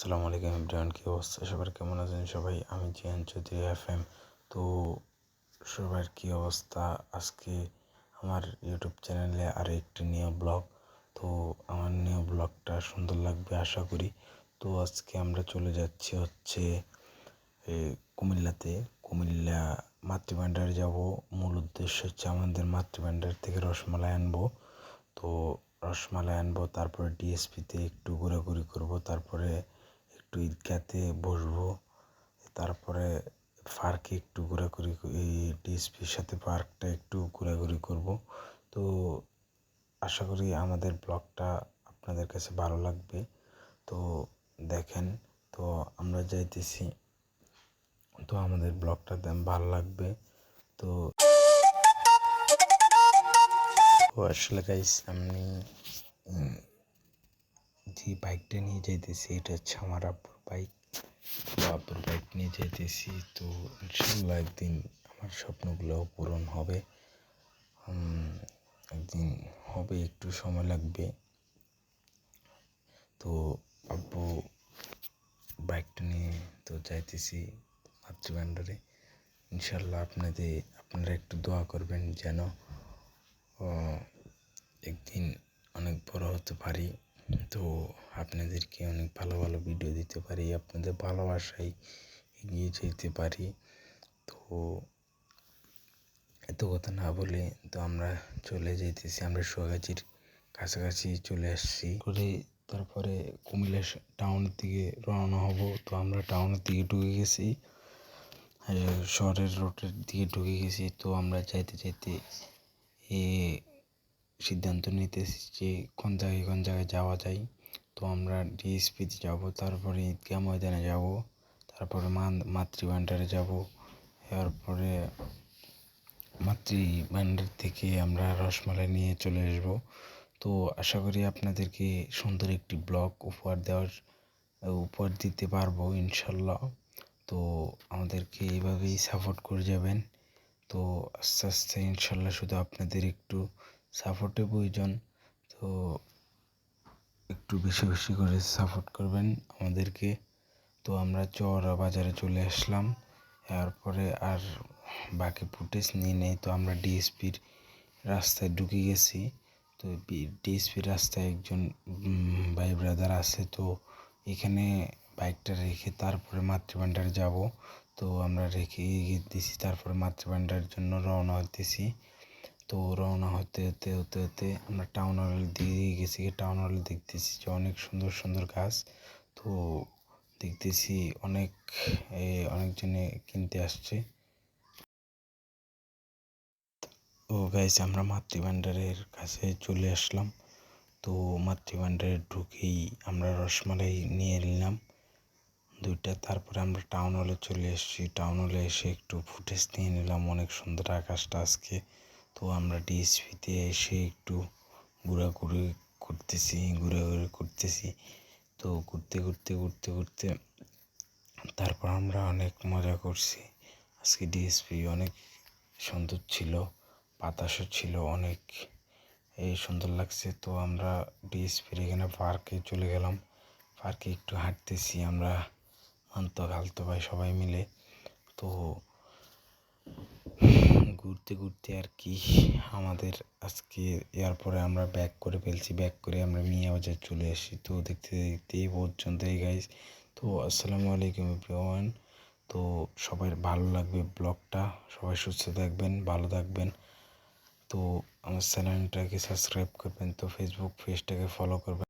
আসসালামু আলাইকুম এভরিওয়ান, কি অবস্থা সবার, কেমন আছেন সবাই? আমি জিয়ান চৌধুরী FM। তো সবার কি অবস্থা? আজকে আমার ইউটিউব চ্যানেলে আরও একটি নিউ ব্লগ। তো আমার নিউ ব্লগটা সুন্দর লাগবে আশা করি। তো আজকে আমরা চলে যাচ্ছি কুমিল্লা মাতৃভান্ডারে যাব। মূল উদ্দেশ্য হচ্ছে আমাদের মাতৃভান্ডার থেকে রসমালাই আনবো। তো রসমালাই আনবো, তারপরে ডিএসপিতে একটু ঘোরাঘুরি করব, তারপরে একটু ঈদগাতে বসবো, তারপরে পার্কে একটু ঘোরাঘুরি, এই ডিএসপির সাথে পার্কটা একটু ঘোরাঘুরি করব। তো আশা করি আমাদের ব্লগটা আপনাদের কাছে ভালো লাগবে। তো দেখেন, তো আমরা যাইতেছি, তো আমাদের ব্লগটা ভালো লাগবে। তো আসলে গাইস, আমি যে বাইকটা নিয়ে যাইতেছি এটা হচ্ছে আমার আব্বুর বাইক। তো আব্বুর বাইক নিয়ে যাইতেছি। তো ইনশাল্লাহ একদিন আমার স্বপ্নগুলো পূরণ হবে, একদিন হবে, একটু সময় লাগবে। তো আব্বু বাইকটা নিয়ে তো যাইতেছি মাতৃভান্ডারে। ইনশাল্লাহ আপনারা একটু দোয়া করবেন যেন একদিন অনেক বড় হতে পারি। তো আপনাদেরকে অনেক ভালো ভালো ভিডিও দিতে পারি, আপনাদের ভালোবাসায় এগিয়ে যেতে পারি। তো এত কথা না বলে তো আমরা চলে যেতেছি, আমরা সোয়াগাছির কাছাকাছি চলে আসছি করে, তারপরে কুমিল্লা টাউনের দিকে রওনা হব। তো আমরা টাউনের দিকে ঢুকে গেছি, শহরের রোডের দিকে ঢুকে গেছি। তো আমরা যাইতে যাইতে সিদ্ধান্ত নিতেছি যে কোন জায়গায় যাওয়া যায়। তো আমরা ডিএসপিতে যাব, তারপরে ঈদগাহ ময়দানে যাব, তারপরে মাতৃভান্ডারে যাব, এরপরে মাতৃভান্ডার থেকে আমরা রসমালাই নিয়ে চলে আসব। তো আশা করি আপনাদেরকে সুন্দর একটি ব্লগ উপহার দিতে পারবো ইনশাল্লাহ। তো আমাদেরকে এইভাবেই সাপোর্ট করে যাবেন। তো আস্তে আস্তে ইনশাল্লাহ শুধু আপনাদের একটু সাপোর্টের প্রয়োজন। তো একটু বেশি বেশি করে সাপোর্ট করবেন আমাদেরকে। তো আমরা চওড়া বাজারে চলে আসলাম, এরপরে আর বাকি ফুটেজ নিয়ে নেই। তো আমরা ডিএসপির রাস্তায় ঢুকে গেছি। তো ডিএসপির রাস্তায় একজন ভাই ব্রাদার আছে। তো এখানে বাইকটা রেখে তারপরে মাতৃভান্ডারে যাব। তো আমরা রেখে দিছি, তারপরে মাতৃভান্ডারের জন্য রওনা হতেছি। তো রওনা হতে আমরা টাউন হলের দিকে গেছি। টাউন হলে দেখতেছি যে অনেক সুন্দর সুন্দর গাছ। তো দেখতেছি অনেকজনে কিনতে আসছে। তো গাইস, আমরা মাতৃভান্ডারের কাছে চলে আসলাম। তো মাতৃভান্ডারে ঢুকেই আমরা রসমালাই নিয়ে নিলাম 2টা। তারপরে আমরা টাউন হলে চলে এসেছি। টাউন হলে এসে একটু ফুটেজ নিয়ে নিলাম, অনেক সুন্দর আকাশটা আজকে। তো আমরা ডিএসপিতে এসে একটু ঘোরাঘুরি করতেছি। তো ঘুরতে তারপর আমরা অনেক মজা করছি। আজকে ডিএসপি অনেক সুন্দর ছিল, বাতাসও ছিল অনেক, সুন্দর লাগছে। তো আমরা ডিএসপির এখানে পার্কে চলে গেলাম। পার্কে একটু হাঁটতেছি আমরা খালতো ভাই সবাই মিলে। তো ঘুরতে আর কি আমাদের আজকে, এরপরে আমরা ব্যাক করে আমরা মিয়া বাজার চলে আসি। তো দেখতে এই পর্যন্তই গাইস। তো আসসালামু আলাইকুম এভরিওয়ান। তো সবাই ভালো লাগবে ব্লগটা, সবাই সুস্থ থাকবেন, ভালো থাকবেন। তো আমার চ্যানেলটাকে সাবস্ক্রাইব করবেন, তো ফেসবুক পেজটাকে ফলো করবেন।